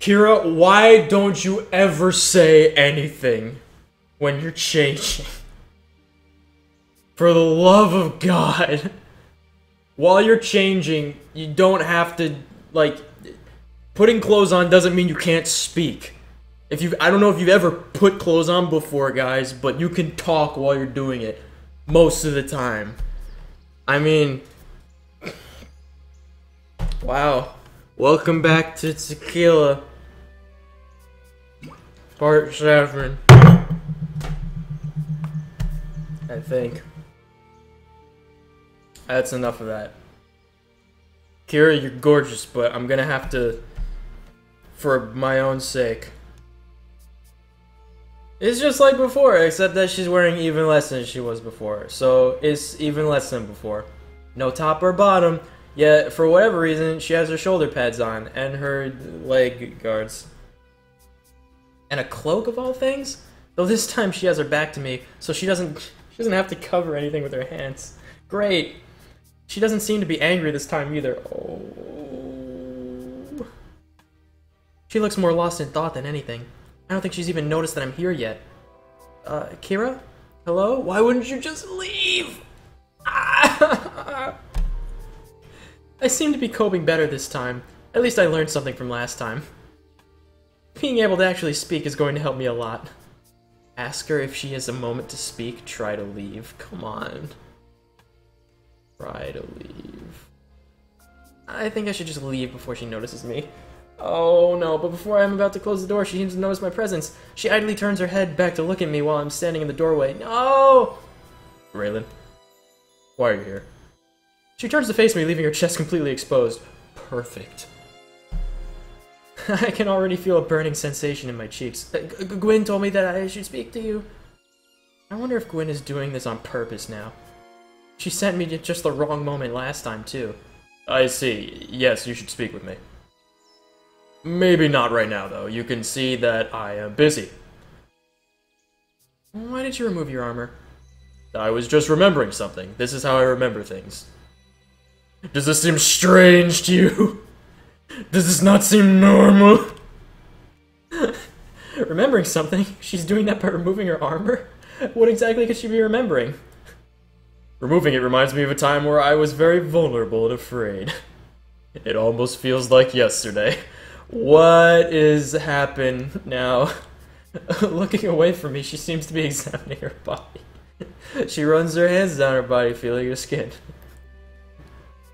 Keira, why don't you ever say anything when you're changing? For the love of God. While you're changing, you don't have to, like, putting clothes on doesn't mean you can't speak. I don't know if you've ever put clothes on before, guys, but you can talk while you're doing it. Most of the time. I mean... Wow. Welcome back to Tequila. Part 7. I think. That's enough of that. Keira, you're gorgeous, but I'm gonna have to... For my own sake. It's just like before, except that she's wearing even less than she was before. So, it's even less than before. No top or bottom, yet for whatever reason, she has her shoulder pads on, and her leg guards. And a cloak of all things? Though this time she has her back to me, so she doesn't have to cover anything with her hands. Great! She doesn't seem to be angry this time either. Oh. She looks more lost in thought than anything. I don't think she's even noticed that I'm here yet. Keira? Hello? Why wouldn't you just leave? I seem to be coping better this time. At least I learned something from last time. Being able to actually speak is going to help me a lot. Ask her if she has a moment to speak. Try to leave. Come on. Try to leave. I think I should just leave before she notices me. Oh no, but before I'm about to close the door, she seems to notice my presence. She idly turns her head back to look at me while I'm standing in the doorway. No! Raylan, why are you here? She turns to face me, leaving her chest completely exposed. Perfect. I can already feel a burning sensation in my cheeks. Gwyn told me that I should speak to you. I wonder if Gwyn is doing this on purpose now. She sent me at just the wrong moment last time, too. I see. Yes, you should speak with me. Maybe not right now, though. You can see that I am busy. Why did you remove your armor? I was just remembering something. This is how I remember things. Does this seem strange to you? Does this not seem normal? Remembering something? She's doing that by removing her armor? What exactly could she be remembering? Removing it reminds me of a time where I was very vulnerable and afraid. It almost feels like yesterday. What is happening now? Looking away from me, she seems to be examining her body. She runs her hands down her body, feeling her skin.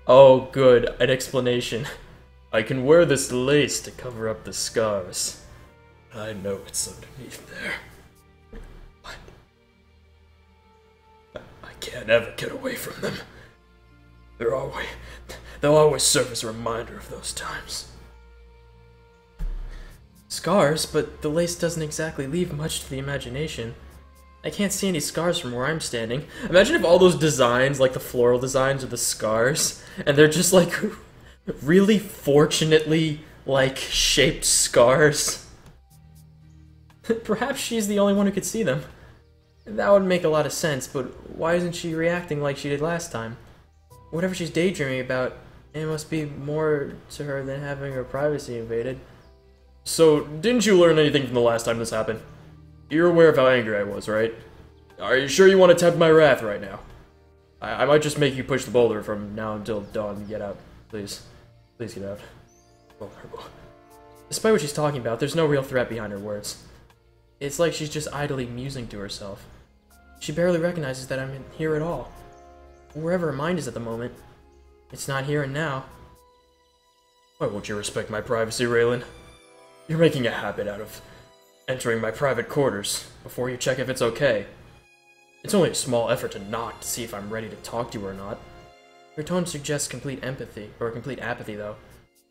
Oh, good. An explanation. I can wear this lace to cover up the scars. I know it's underneath there. But I can't ever get away from them. They'll always serve as a reminder of those times. Scars? But the lace doesn't exactly leave much to the imagination. I can't see any scars from where I'm standing. Imagine if all those designs, like the floral designs, are the scars, and they're just like really fortunately like shaped scars. Perhaps she's the only one who could see them. That would make a lot of sense, but why isn't she reacting like she did last time? Whatever she's daydreaming about, it must be more to her than having her privacy invaded. So, didn't you learn anything from the last time this happened? You're aware of how angry I was, right? Are you sure you want to tempt my wrath right now? I might just make you push the boulder from now until dawn. Get out, please. Please get out. Vulnerable. Despite what she's talking about, there's no real threat behind her words. It's like she's just idly musing to herself. She barely recognizes that I'm here at all. Wherever her mind is at the moment, it's not here and now. Why won't you respect my privacy, Raylan? You're making a habit out of entering my private quarters before you check if it's okay. It's only a small effort to knock to see if I'm ready to talk to you or not. Her tone suggests complete empathy, or complete apathy though.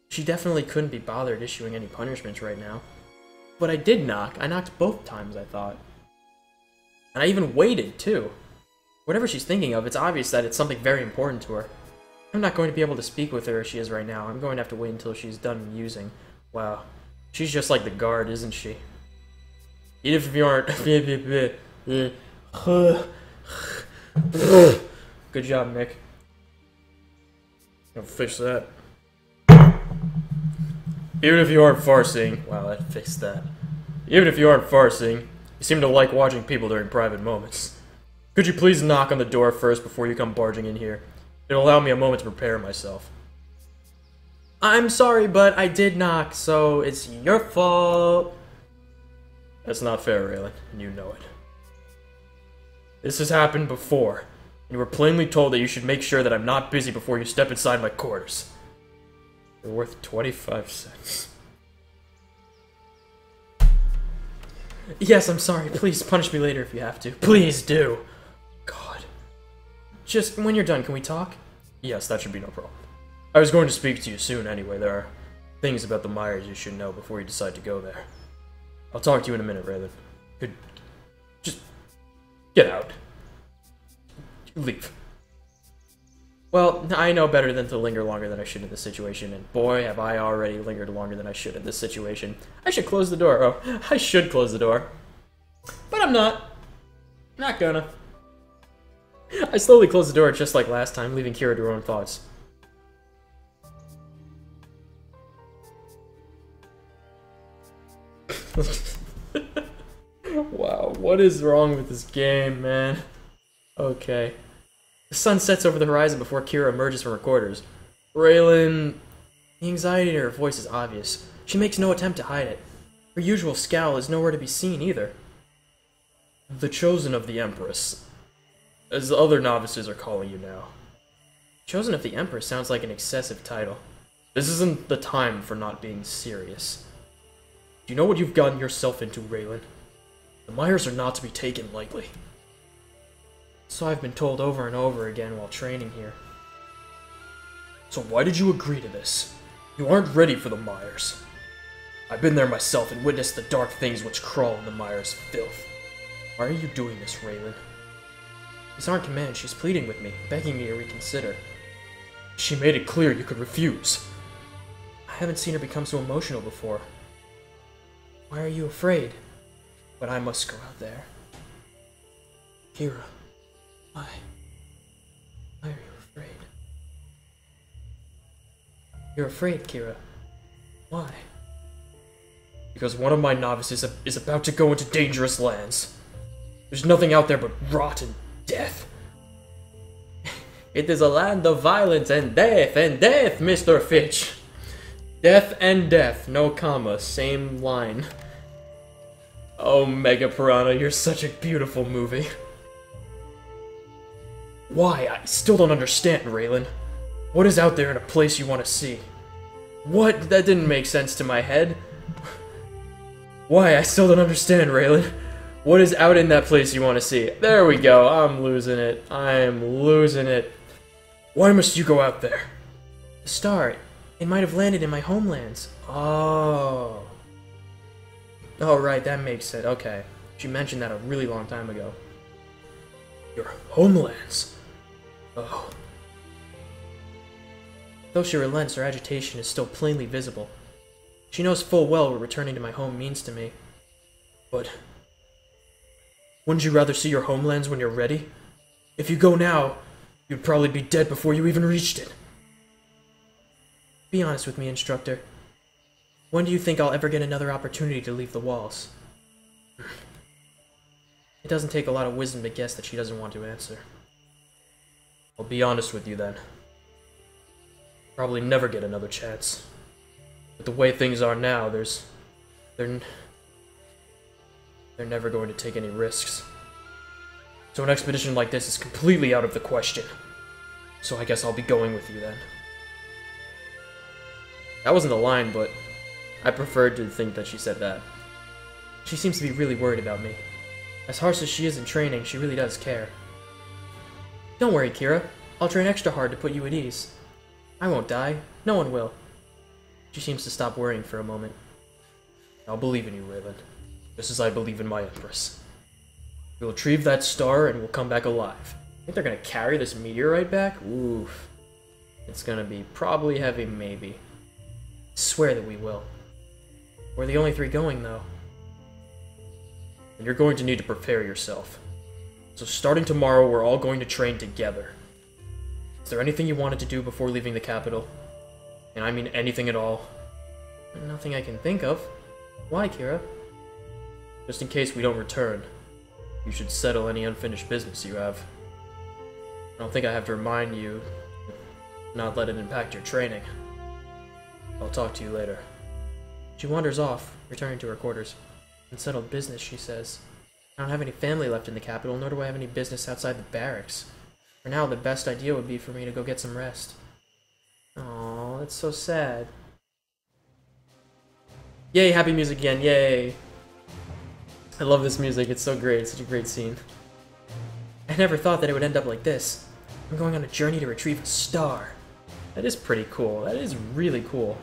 She definitely couldn't be bothered issuing any punishments right now. But I did knock. I knocked both times, I thought. And I even waited, too. Whatever she's thinking of, it's obvious that it's something very important to her. I'm not going to be able to speak with her as she is right now. I'm going to have to wait until she's done musing. Wow. She's just like the guard, isn't she? Even if you aren't... Good job, Nick. I'll fix that. Even if you aren't farseeing... Wow, that fixed that. Even if you aren't farseeing, you seem to like watching people during private moments. Could you please knock on the door first before you come barging in here? It'll allow me a moment to prepare myself. I'm sorry, but I did knock, so it's your fault. That's not fair, Raylan, and you know it. This has happened before. You were plainly told that you should make sure that I'm not busy before you step inside my quarters. They're worth 25 cents. Yes, I'm sorry. Please punish me later if you have to. Please do. God. Just when you're done, can we talk? Yes, that should be no problem. I was going to speak to you soon anyway. There are things about the Myers you should know before you decide to go there. I'll talk to you in a minute, Raylan. Just get out. Leave. Well, I know better than to linger longer than I should in this situation, and boy, have I already lingered longer than I should in this situation. I should close the door. Oh, I should close the door. But I'm not. Not gonna. I slowly closed the door just like last time, leaving Keira to her own thoughts. Wow, what is wrong with this game, man? Okay. The sun sets over the horizon before Keira emerges from her quarters. Raylan... The anxiety in her voice is obvious. She makes no attempt to hide it. Her usual scowl is nowhere to be seen either. The Chosen of the Empress. As the other novices are calling you now. Chosen of the Empress sounds like an excessive title. This isn't the time for not being serious. Do you know what you've gotten yourself into, Raylan? The Myers are not to be taken lightly. So I've been told over and over again while training here. So why did you agree to this? You aren't ready for the Myers. I've been there myself and witnessed the dark things which crawl in the Myers' filth. Why are you doing this, Raylan? These aren't commands. She's pleading with me, begging me to reconsider. She made it clear you could refuse. I haven't seen her become so emotional before. Why are you afraid? But I must go out there. Keira. Why? Why are you afraid? You're afraid, Keira. Why? Because one of my novices is about to go into dangerous lands. There's nothing out there but rot and death. It is a land of violence and death, Mr. Fitch. Death and death, no comma, same line. Oh, Mega Piranha, you're such a beautiful movie. Why? I still don't understand, Raylan. What is out there in a place you want to see? What? That didn't make sense to my head. Why? I still don't understand, Raylan. What is out in that place you want to see? There we go. I'm losing it. I'm losing it. Why must you go out there? The star. It might have landed in my homelands. Oh. Oh, right. That makes sense. Okay. She mentioned that a really long time ago. Your homelands? Oh. Though she relents, her agitation is still plainly visible. She knows full well what returning to my home means to me. But... wouldn't you rather see your homelands when you're ready? If you go now, you'd probably be dead before you even reached it. Be honest with me, instructor. When do you think I'll ever get another opportunity to leave the walls? It doesn't take a lot of wisdom to guess that she doesn't want to answer. I'll be honest with you then. Probably never get another chance. But the way things are now, they're never going to take any risks. So an expedition like this is completely out of the question. So I guess I'll be going with you then. That wasn't a line, but I preferred to think that she said that. She seems to be really worried about me. As harsh as she is in training, she really does care. Don't worry, Keira. I'll train extra hard to put you at ease. I won't die. No one will. She seems to stop worrying for a moment. I'll believe in you, Raylan. Just as I believe in my Empress. We'll retrieve that star and we'll come back alive. I think they're gonna carry this meteorite back? Oof. It's gonna be probably heavy, maybe. I swear that we will. We're the only three going, though. And you're going to need to prepare yourself. So starting tomorrow, we're all going to train together. Is there anything you wanted to do before leaving the capital? And I mean anything at all? Nothing I can think of. Why, Keira? Just in case we don't return, you should settle any unfinished business you have. I don't think I have to remind you to not let it impact your training. I'll talk to you later. She wanders off, returning to her quarters. Unsettled business, she says. I don't have any family left in the capital, nor do I have any business outside the barracks. For now, the best idea would be for me to go get some rest. Aww, that's so sad. Yay, happy music again, yay! I love this music, it's so great, it's such a great scene. I never thought that it would end up like this. I'm going on a journey to retrieve a star. That is pretty cool, that is really cool.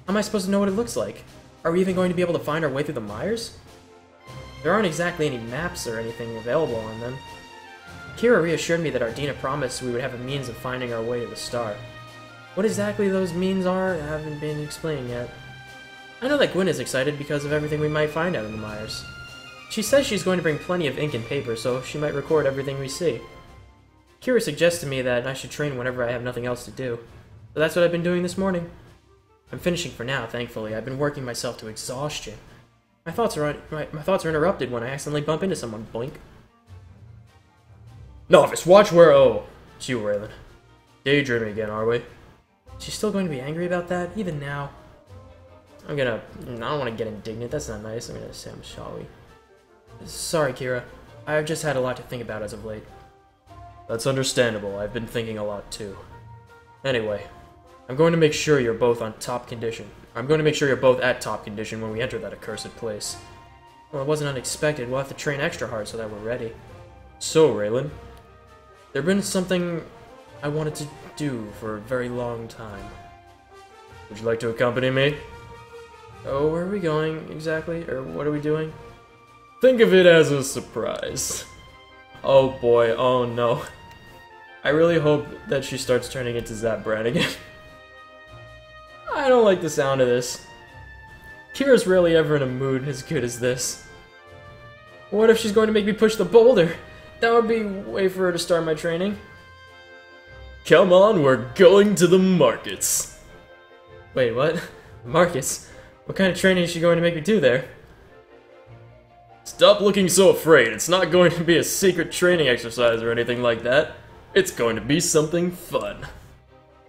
How am I supposed to know what it looks like? Are we even going to be able to find our way through the mires? There aren't exactly any maps or anything available on them. Keira reassured me that Ardina promised we would have a means of finding our way to the star. What exactly those means are haven't been explained yet. I know that Gwen is excited because of everything we might find out in the mires. She says she's going to bring plenty of ink and paper, so she might record everything we see. Keira suggests to me that I should train whenever I have nothing else to do. So that's what I've been doing this morning. I'm finishing for now, thankfully. I've been working myself to exhaustion. My thoughts are interrupted when I accidentally bump into someone. Blink. Novice, watch where— oh, it's you, Raylan. Daydreaming again, are we? She's still going to be angry about that, even now. I don't want to get indignant, that's not nice. I'm gonna say I'm sorry. Sorry, Keira. I've just had a lot to think about as of late. That's understandable, I've been thinking a lot too. Anyway, I'm going to make sure you're both on top condition. I'm going to make sure you're both at top condition when we enter that accursed place. Well, it wasn't unexpected. We'll have to train extra hard so that we're ready. So, Raylan, there's been something I wanted to do for a very long time. Would you like to accompany me? Oh, where are we going exactly? Or what are we doing? Think of it as a surprise. Oh boy, oh no. I really hope that she starts turning into Zap Brand again. I don't like the sound of this. Keira's rarely ever in a mood as good as this. What if she's going to make me push the boulder? That would be a way for her to start my training. Come on, we're going to the markets. Wait, what? Markets? What kind of training is she going to make me do there? Stop looking so afraid. It's not going to be a secret training exercise or anything like that. It's going to be something fun.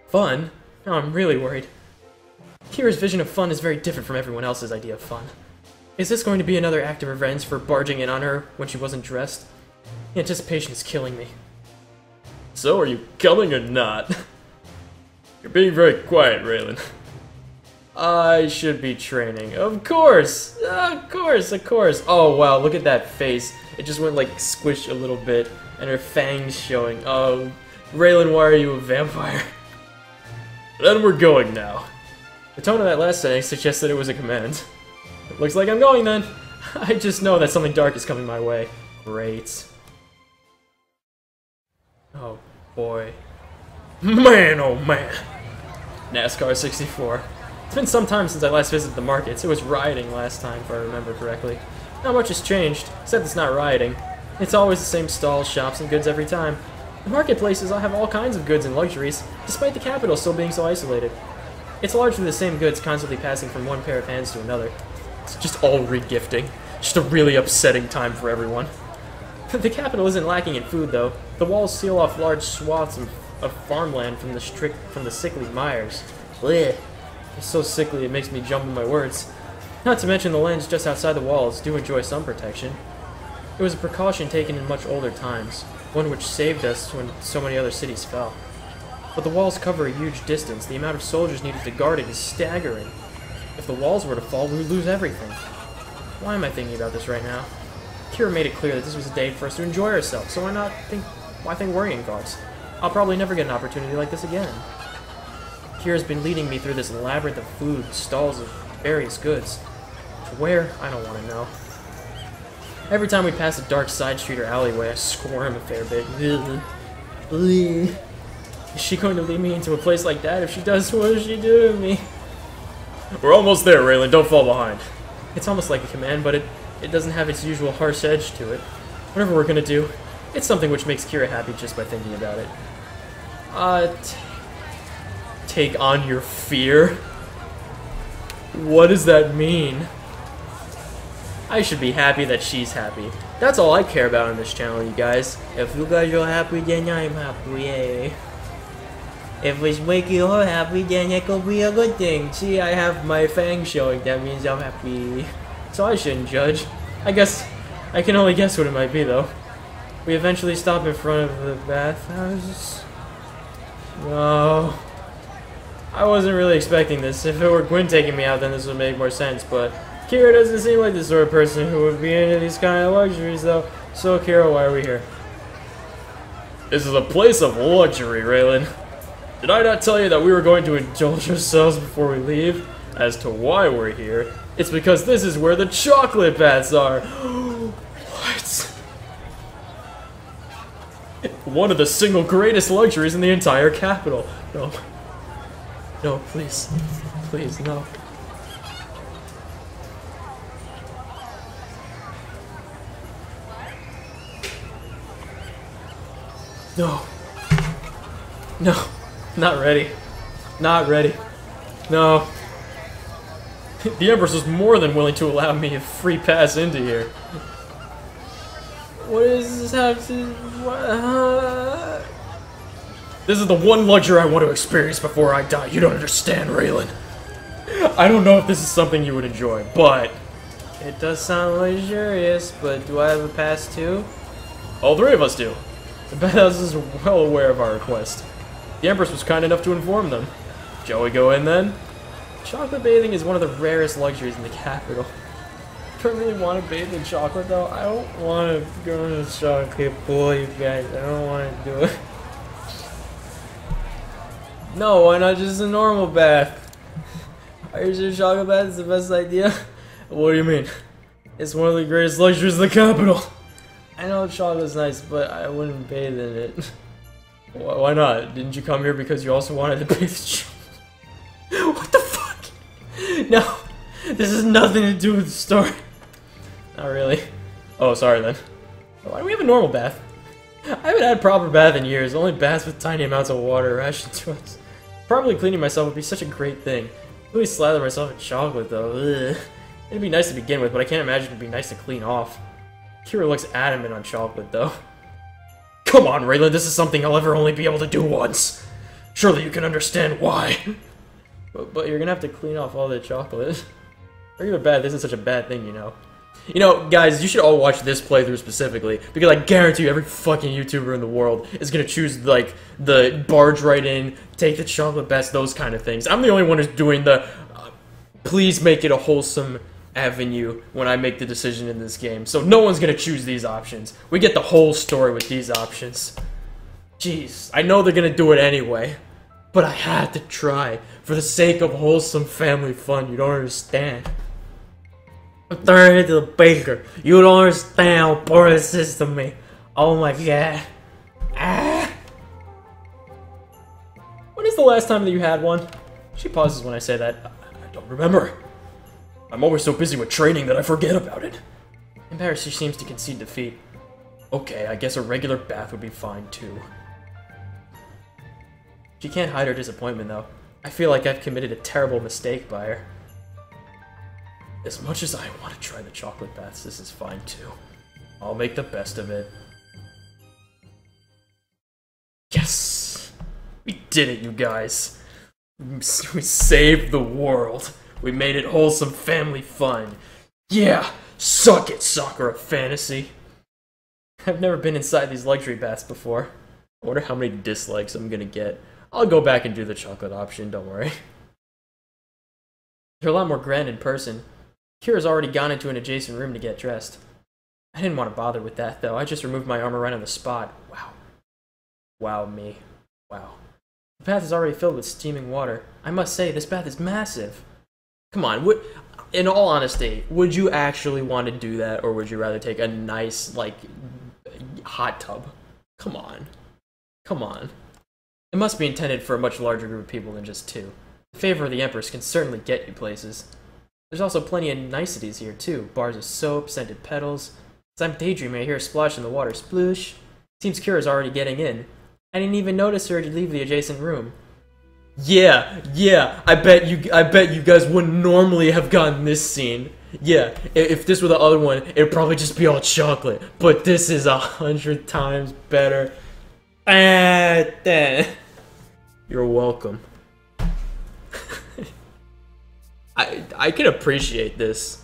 Fun? Now I'm really worried. Keira's vision of fun is very different from everyone else's idea of fun. Is this going to be another act of revenge for barging in on her when she wasn't dressed? The anticipation is killing me. So, are you coming or not? You're being very quiet, Raylan. I should be training. Of course! Of course, of course! Oh wow, look at that face. It just went like squish a little bit, and her fangs showing. Oh, Raylan, why are you a vampire? Then we're going now. The tone of that last sentence suggests that it was a command. It looks like I'm going then. I just know that something dark is coming my way. Great. Oh boy. Man, oh man. NASCAR 64. It's been some time since I last visited the markets. It was rioting last time, if I remember correctly. Not much has changed, except it's not rioting. It's always the same stalls, shops, and goods every time. The marketplaces have all kinds of goods and luxuries, despite the capital still being so isolated. It's largely the same goods constantly passing from one pair of hands to another. It's just all regifting. Just a really upsetting time for everyone. The capital isn't lacking in food, though. The walls seal off large swaths of farmland from the sickly mires. Blech. It's so sickly it makes me jumble my words. Not to mention the lands just outside the walls do enjoy some protection. It was a precaution taken in much older times, one which saved us when so many other cities fell. But the walls cover a huge distance. The amount of soldiers needed to guard it is staggering. If the walls were to fall, we would lose everything. Why am I thinking about this right now? Keira made it clear that this was a day for us to enjoy ourselves, so why think worrying thoughts? I'll probably never get an opportunity like this again. Keira's been leading me through this labyrinth of food, stalls of various goods. To where? I don't want to know. Every time we pass a dark side street or alleyway, I squirm a fair bit. Is she going to lead me into a place like that? If she does, what does she do to me? We're almost there, Raylan. Don't fall behind. It's almost like a command, but it doesn't have its usual harsh edge to it. Whatever we're gonna do, it's something which makes Keira happy just by thinking about it. Take on your fear? What does that mean? I should be happy that she's happy. That's all I care about on this channel, you guys. If you guys are happy, then I'm happy, yay. If it's making you happy, then it could be a good thing. See, I have my fangs showing, that means I'm happy. So I shouldn't judge. I guess, I can only guess what it might be though. We eventually stop in front of the bathhouse. No. I wasn't really expecting this. If it were Gwen taking me out, then this would make more sense, but Keira doesn't seem like the sort of person who would be into these kind of luxuries though. So Keira, why are we here? This is a place of luxury, Raylan. Did I not tell you that we were going to indulge ourselves before we leave? As to why we're here, it's because this is where the chocolate baths are. What? One of the single greatest luxuries in the entire capital. No. No, please. Please, no. No. No. Not ready. Not ready. No. The Empress was more than willing to allow me a free pass into here. What does this have to... This is the one luxury I want to experience before I die. You don't understand, Raylan. I don't know if this is something you would enjoy, but... It does sound luxurious, but do I have a pass too? All three of us do. The bathhouse is well aware of our request. The Empress was kind enough to inform them. Shall we go in then? Chocolate bathing is one of the rarest luxuries in the capital. I don't really want to bathe in chocolate though. I don't want to go in a chocolate pool, you guys. I don't want to do it. No, why not just a normal bath? Are you sure chocolate bath is the best idea? What do you mean? It's one of the greatest luxuries in the capital. I know chocolate's nice, but I wouldn't bathe in it. Why not? Didn't you come here because you also wanted to bathe in chocolate? What the fuck? No, this has nothing to do with the story. Not really. Oh, sorry then. Why do we have a normal bath? I haven't had a proper bath in years. Only baths with tiny amounts of water rationed to us. Probably cleaning myself would be such a great thing. Really slather myself in chocolate though. Ugh. It'd be nice to begin with, but I can't imagine it'd be nice to clean off. Keira looks adamant on chocolate though. Come on, Raylan, this is something I'll ever only be able to do once. Surely you can understand why. But you're gonna have to clean off all the chocolate. Regular bath isn't such a bad thing, you know. You know, guys, you should all watch this playthrough specifically, because I guarantee you every fucking YouTuber in the world is gonna choose, like, the barge right in, take the chocolate baths, those kind of things. I'm the only one who's doing the, please make it a wholesome avenue when I make the decision in this game. So no one's gonna choose these options. We get the whole story with these options. Jeez, I know they're gonna do it anyway, but I had to try, for the sake of wholesome family fun. You don't understand. I'm turning into the baker. You don't understand how poor this is to me. Oh my god. Ah. When is the last time that you had one? She pauses when I say that. I don't remember. I'm always so busy with training that I forget about it. Embarrassed, she seems to concede defeat. Okay, I guess a regular bath would be fine too. She can't hide her disappointment though. I feel like I've committed a terrible mistake by her. As much as I want to try the chocolate baths, this is fine too. I'll make the best of it. Yes! We did it, you guys! We saved the world! We made it wholesome family fun! Yeah! Suck it, Sakura Fantasy! I've never been inside these luxury baths before. I wonder how many dislikes I'm gonna get. I'll go back and do the chocolate option, don't worry. They're a lot more grand in person. Kira's already gone into an adjacent room to get dressed. I didn't want to bother with that, though. I just removed my armor right on the spot. Wow. Wow, me. Wow. The bath is already filled with steaming water. I must say, this bath is massive. Come on, in all honesty, would you actually want to do that, or would you rather take a nice, like, hot tub? Come on. Come on. It must be intended for a much larger group of people than just two. The favor of the Empress can certainly get you places. There's also plenty of niceties here, too. Bars of soap, scented petals. As I'm daydreaming, I hear a splash in the water. Sploosh. Seems Kira's already getting in. I didn't even notice her to leave the adjacent room. Yeah, I bet you guys wouldn't normally have gotten this scene. Yeah, if this were the other one, it'd probably just be all chocolate. But this is 100 times better. You're welcome. I can appreciate this.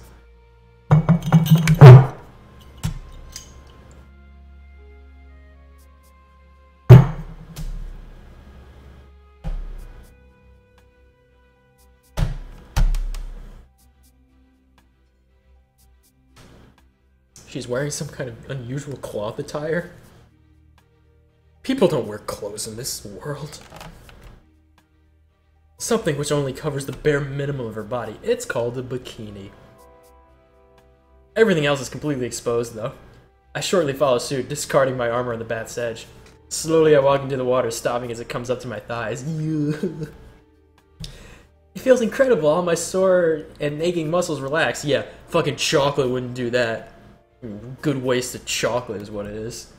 She's wearing some kind of unusual cloth attire. People don't wear clothes in this world. Something which only covers the bare minimum of her body. It's called a bikini. Everything else is completely exposed, though. I shortly follow suit, discarding my armor on the bath's edge. Slowly I walk into the water, stopping as it comes up to my thighs. It feels incredible, all my sore and aching muscles relax. Yeah, fucking chocolate wouldn't do that. Good waste of chocolate is what it is.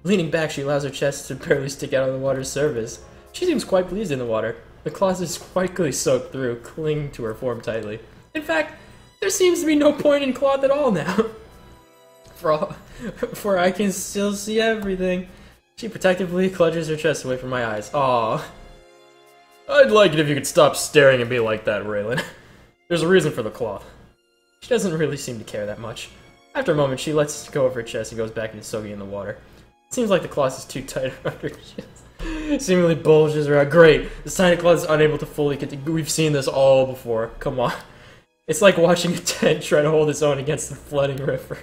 Leaning back, she allows her chest to barely stick out on the water's surface. She seems quite pleased in the water. The cloth is quickly soaked through, clinging to her form tightly. In fact, there seems to be no point in cloth at all now. For I can still see everything. She protectively clutches her chest away from my eyes. Aww. I'd like it if you could stop staring at me like that, Raylan. There's a reason for the cloth. She doesn't really seem to care that much. After a moment, she lets go of her chest and goes back into soaking in the water. It seems like the cloth is too tight around her chest. Seemingly bulges her out. Great! This tiny cloth is unable to fully continue. We've seen this all before. Come on. It's like watching a tent try to hold its own against the flooding river.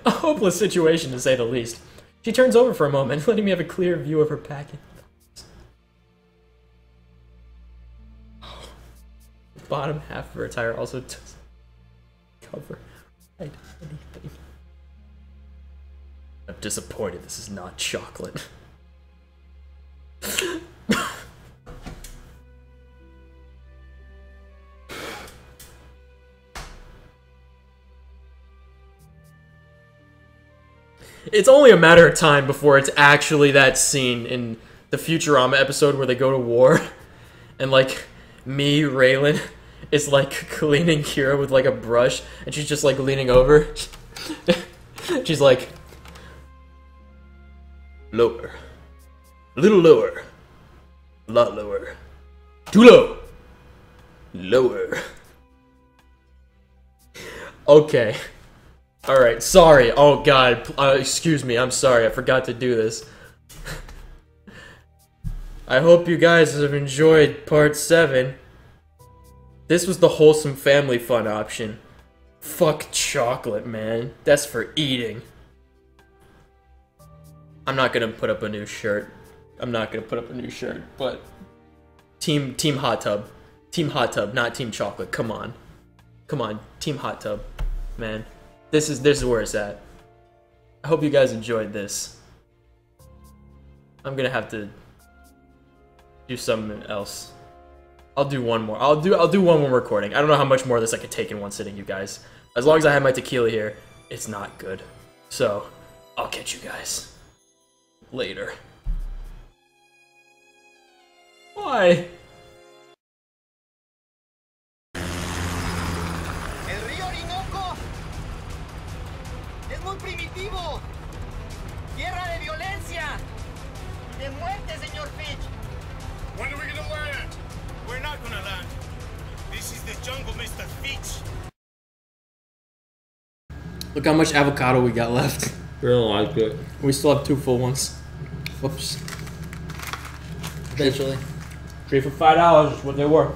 A hopeless situation, to say the least. She turns over for a moment, letting me have a clear view of her package. The bottom half of her attire also doesn't cover anything. I'm disappointed this is not chocolate. It's only a matter of time before it's actually that scene in the Futurama episode where they go to war, and like me, Raylan, is like cleaning Keira with like a brush, and she's just like leaning over. She's like, lower, a little lower, a lot lower, too low, lower. Okay. Alright, sorry. Oh god, excuse me, I'm sorry, I forgot to do this. I hope you guys have enjoyed part 7. This was the wholesome family fun option. Fuck chocolate, man. That's for eating. I'm not gonna put up a new shirt. But Team Hot Tub. Team Hot Tub, not Team Chocolate. Come on. Come on, Team Hot Tub. Man. This is where it's at. I hope you guys enjoyed this. I'm gonna have to do something else. I'll do one more. I'll do one more recording. I don't know how much more of this I could take in one sitting, you guys. As long as I have my tequila here, it's not good. So, I'll catch you guys later. Bye. Primitivo. Guerra de violencia. De muerte, señor Finch. When are we gonna land? We're not gonna land. This is the jungle, Mr. Finch. Look how much avocado we got left. Really like it. We still have 2 full ones. Whoops. Eventually. 3 for $5 is what they were.